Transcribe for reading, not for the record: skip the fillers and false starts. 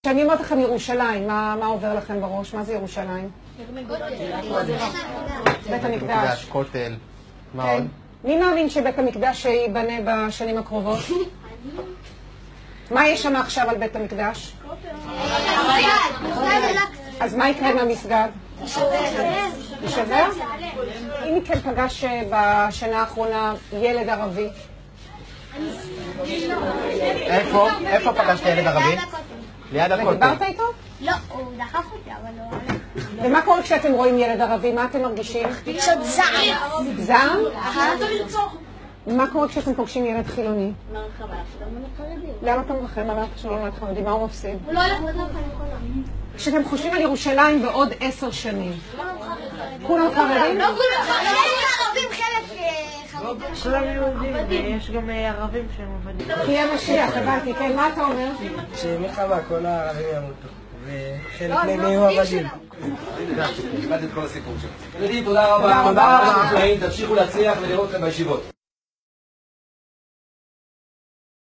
כשאני אומרת לכם ירושלים, מה עובר לכם בראש? מה זה ירושלים? בית המקדש. כותל. מה עוד? מי מאמין שבית המקדש ייבנה בשנים הקרובות? מה יש שם עכשיו על בית המקדש? אז מה יקרה מהמסגד? יישבר? אם מכן פגש בשנה האחרונה ילד ערבי? איפה פגשת ילד ערבי? ליד הכותל. דיברת איתו? לא, הוא דחף אותי, אבל לא הלך. ומה קורה כשאתם רואים ילד ערבי? מה אתם מרגישים? פשוט זעם. זעם? מה קורה כשאתם פוגשים ילד חילוני? למה אתה מרחם עליו כשאתם ילד חילוני? מה הוא מפסיד? הוא לא הולך לדחף. כשאתם חושבים על ירושלים בעוד 10 שנים, כולם חרדים? לא כולם ערבים, חלק חרדים. כולם יהודים, ויש גם ערבים שהם עובדים. תהיה משיח, הבנתי, כן, מה אתה אומר? שמלחמה כל הערבים ימותו, וחלק מהם יהיו עבדים. ילדים, תודה רבה. תמשיכו להצליח ולראות אתכם בישיבות.